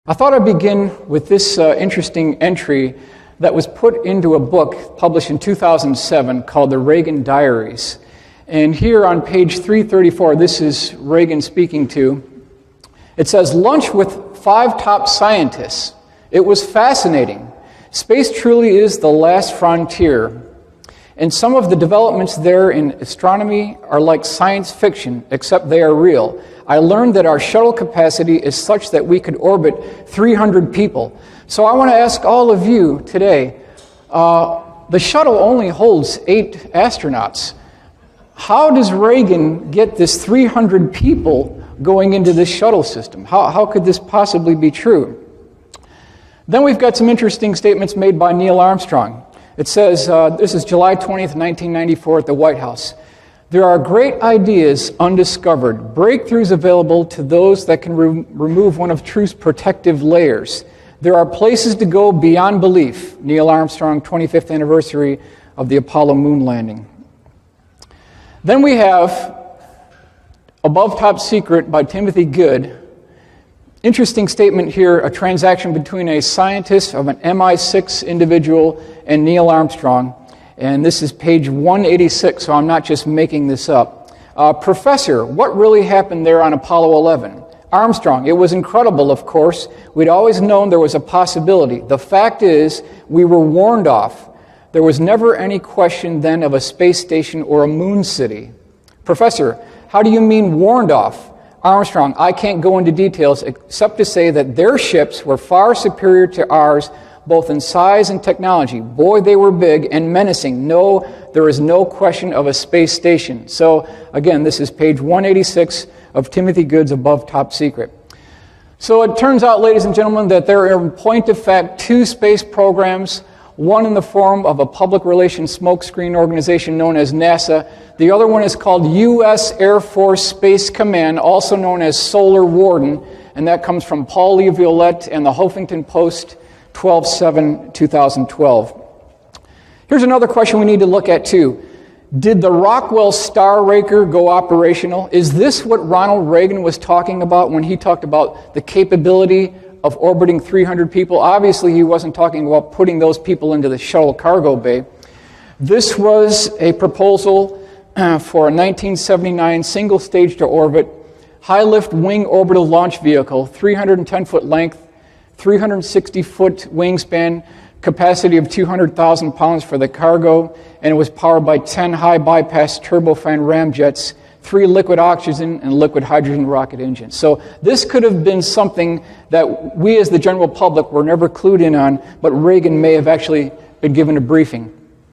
I thought I'd begin with this interesting entry that was put into a book published in 2007 called the Reagan Diaries. And here on page 334, this is Reagan speaking to. It says, "Lunch with 5 top scientists. It was fascinating. Space truly is the last frontier. And some of the developments there in astronomy are like science fiction, except they are real. I learned that our shuttle capacity is such that we could orbit 300 people. So I want to ask all of you today, the shuttle only holds 8 astronauts. How does Reagan get this 300 people going into this shuttle system? How could this possibly be true? Then we've got some interesting statements made by Neil Armstrong. It says, this is July 20th, 1994 at the White House. There are great ideas undiscovered, breakthroughs available to those that can remove one of truth's protective layers. There are places to go beyond belief. Neil Armstrong, 25th anniversary of the Apollo moon landing. Then we have Above Top Secret by Timothy Good. Interesting statement here, a transaction between a scientist of an MI6 individual and Neil Armstrong. And this is page 186, so I'm not just making this up. Professor, what really happened there on Apollo 11? Armstrong, it was incredible, of course. We'd always known there was a possibility. The fact is, we were warned off. There was never any question then of a space station or a moon city. Professor, how do you mean warned off? Armstrong, I can't go into details except to say that their ships were far superior to ours, both in size and technology. Boy, they were big and menacing. No, there is no question of a space station. So, again, this is page 186 of Timothy Good's Above Top Secret. So it turns out, ladies and gentlemen, that there are, in point of fact, 2 space programs, one in the form of a public relations smokescreen organization known as NASA. The other one is called U.S. Air Force Space Command, also known as Solar Warden, and that comes from Paul Lee Violette and the Huffington Post, 12/7/2012. Here's another question we need to look at too. Did the Rockwell Star Raker go operational? Is this what Ronald Reagan was talking about when he talked about the capability of orbiting 300 people? Obviously, he wasn't talking about putting those people into the shuttle cargo bay. This was a proposal for a 1979 single stage to orbit, high-lift wing orbital launch vehicle, 310-foot length, 360-foot wingspan, capacity of 200,000 pounds for the cargo, and it was powered by 10 high-bypass turbofan ramjets, 3 liquid oxygen and liquid hydrogen rocket engines. So this could have been something that we as the general public were never clued in on, but Reagan may have actually been given a briefing.